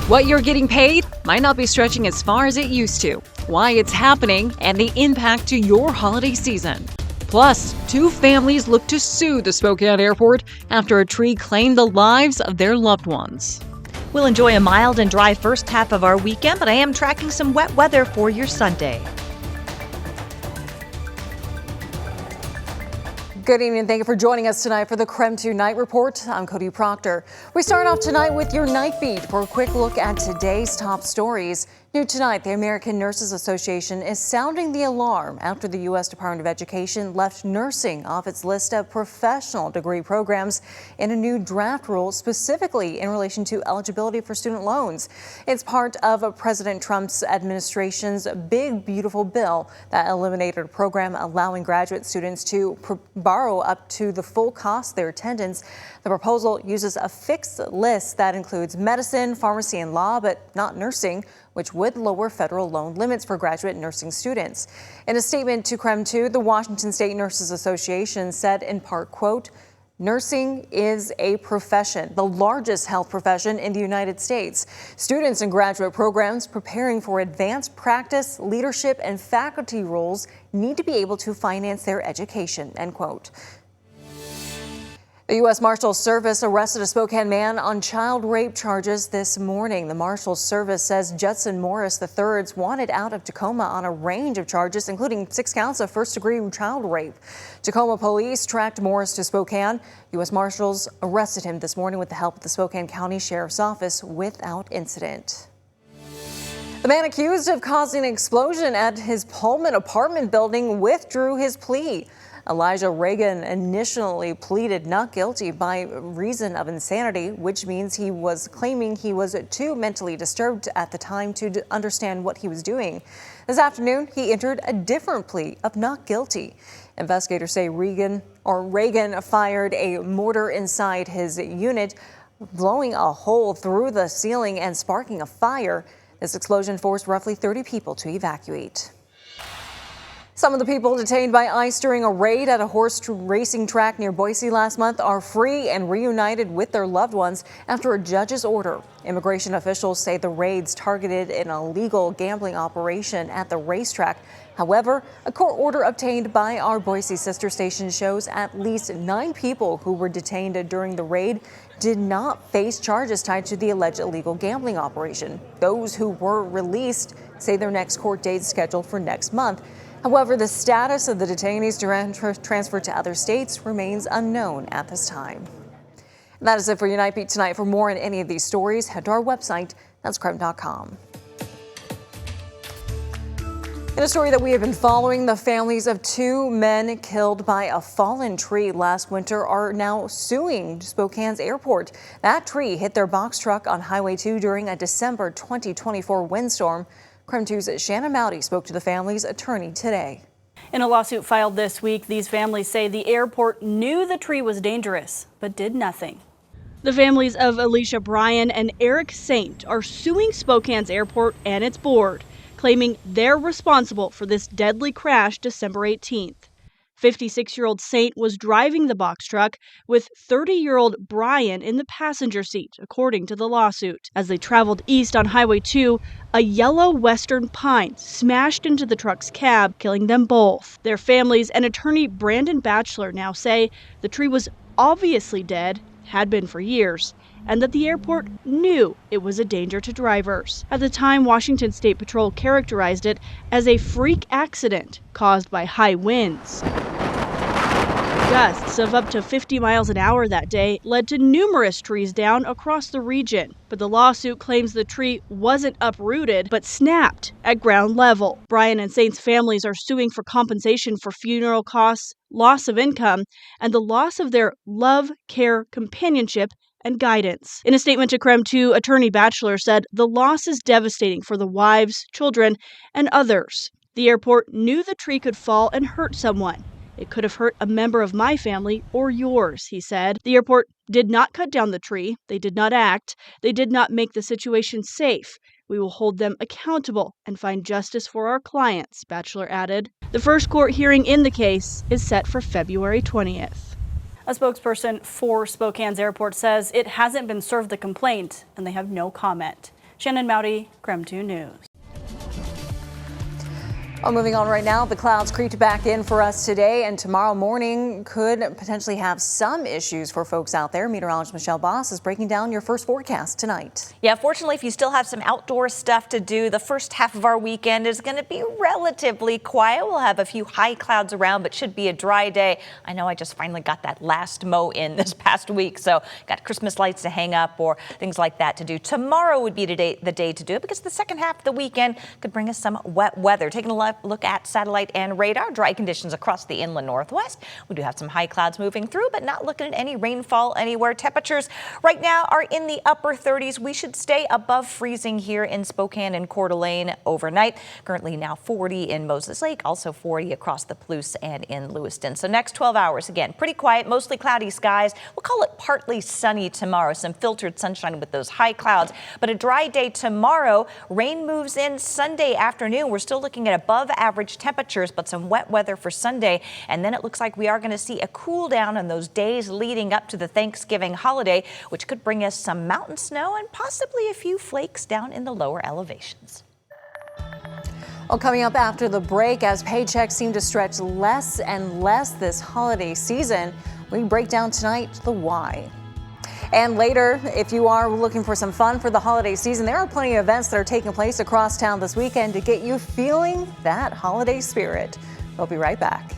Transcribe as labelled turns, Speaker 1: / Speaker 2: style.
Speaker 1: What you're getting paid might not be stretching as far as it used to, why it's happening, and the impact to your holiday season. Plus, two families look to sue the Spokane airport after a tree claimed the lives of their loved ones.
Speaker 2: We'll enjoy a mild and dry first half of our weekend, but I am tracking some wet weather for your Sunday.
Speaker 3: Good evening and thank you for joining us tonight for the KREM 2 Night Report. I'm Cody Proctor. We start off tonight with your Nightbeat for a quick look at today's top stories. New tonight, the American Nurses Association is sounding the alarm after the U.S. Department of Education left nursing off its list of professional degree programs in a new draft rule specifically in relation to eligibility for student loans. It's part of President Trump's administration's big, beautiful bill that eliminated a program allowing graduate students to borrow up to the full cost of their attendance. The proposal uses a fixed list that includes medicine, pharmacy, and law, but not nursing, which would lower federal loan limits for graduate nursing students. In a statement to KREM 2, the Washington State Nurses Association said in part, quote, "Nursing is a profession, the largest health profession in the United States. Students in graduate programs preparing for advanced practice, leadership, and faculty roles need to be able to finance their education," end quote. The U.S. Marshals Service arrested a Spokane man on child rape charges this morning. The Marshals Service says Judson Morris III is wanted out of Tacoma on a range of charges, including 6 counts of first-degree child rape. Tacoma police tracked Morris to Spokane. U.S. Marshals arrested him this morning with the help of the Spokane County Sheriff's Office without incident. The man accused of causing an explosion at his Pullman apartment building withdrew his plea. Elijah Reagan initially pleaded not guilty by reason of insanity, which means he was claiming he was too mentally disturbed at the time to understand what he was doing. This afternoon, he entered a different plea of not guilty. Investigators say Reagan fired a mortar inside his unit, blowing a hole through the ceiling and sparking a fire. This explosion forced roughly 30 people to evacuate. Some of the people detained by ICE during a raid at a horse racing track near Boise last month are free and reunited with their loved ones after a judge's order. Immigration officials say the raids targeted an illegal gambling operation at the racetrack. However, a court order obtained by our Boise sister station shows at least 9 people who were detained during the raid did not face charges tied to the alleged illegal gambling operation. Those who were released say their next court date is scheduled for next month. However, the status of the detainees transferred to other states remains unknown at this time. And that is it for your Nightbeat tonight. For more on any of these stories, head to our website, that's KREM.com. In a story that we have been following, the families of 2 men killed by a fallen tree last winter are now suing Spokane's airport. That tree hit their box truck on Highway 2 during a December 2024 windstorm. KREM 2's Shannon Mowdy spoke to the family's attorney today.
Speaker 4: In a lawsuit filed this week, these families say the airport knew the tree was dangerous, but did nothing. The families of Alicia Bryan and Eric Saint are suing Spokane's airport and its board, claiming they're responsible for this deadly crash December 18th. 56-year-old Saint was driving the box truck with 30-year-old Bryan in the passenger seat, according to the lawsuit. As they traveled east on Highway 2, a yellow western pine smashed into the truck's cab, killing them both. Their families and attorney Brandon Batchelor now say the tree was obviously dead, had been for years, and that the airport knew it was a danger to drivers. At the time, Washington State Patrol characterized it as a freak accident caused by high winds. Gusts of up to 50 miles an hour that day led to numerous trees down across the region, but the lawsuit claims the tree wasn't uprooted but snapped at ground level. Bryan and Saint's families are suing for compensation for funeral costs, loss of income, and the loss of their love, care, companionship, and guidance. In a statement to KREM 2, attorney Batchelor said the loss is devastating for the wives, children, and others. The airport knew the tree could fall and hurt someone. It could have hurt a member of my family or yours, he said. The airport did not cut down the tree. They did not act. They did not make the situation safe. We will hold them accountable and find justice for our clients, Batchelor added. The first court hearing in the case is set for February 20th. A spokesperson for Spokane's airport says it hasn't been served the complaint and they have no comment. Shannon Mowdy, KREM 2 News.
Speaker 3: Well, moving on right now, the clouds creeped back in for us today, and tomorrow morning could potentially have some issues for folks out there. Meteorologist Michelle Boss is breaking down your first forecast tonight.
Speaker 2: Yeah, fortunately, if you still have some outdoor stuff to do, the first half of our weekend is going to be relatively quiet. We'll have a few high clouds around, but should be a dry day. I know I just finally got that last mow in this past week, so got Christmas lights to hang up or things like that to do. Tomorrow would be the day to do it because the second half of the weekend could bring us some wet weather. Taking a look at satellite and radar, dry conditions across the inland northwest. We do have some high clouds moving through, but not looking at any rainfall anywhere. Temperatures right now are in the upper 30s. We should stay above freezing here in Spokane and Coeur d'Alene overnight. Currently now 40 in Moses Lake, also 40 across the Palouse and in Lewiston. So next 12 hours, again, pretty quiet, mostly cloudy skies. We'll call it partly sunny tomorrow. Some filtered sunshine with those high clouds, but a dry day tomorrow. Rain moves in Sunday afternoon. We're still looking at above average temperatures, but some wet weather for Sunday. And then it looks like we are going to see a cool down on those days leading up to the Thanksgiving holiday, which could bring us some mountain snow and possibly a few flakes down in the lower elevations.
Speaker 3: Well, coming up after the break, as paychecks seem to stretch less and less this holiday season, we break down tonight the why. And later, if you are looking for some fun for the holiday season, there are plenty of events that are taking place across town this weekend to get you feeling that holiday spirit. We'll be right back.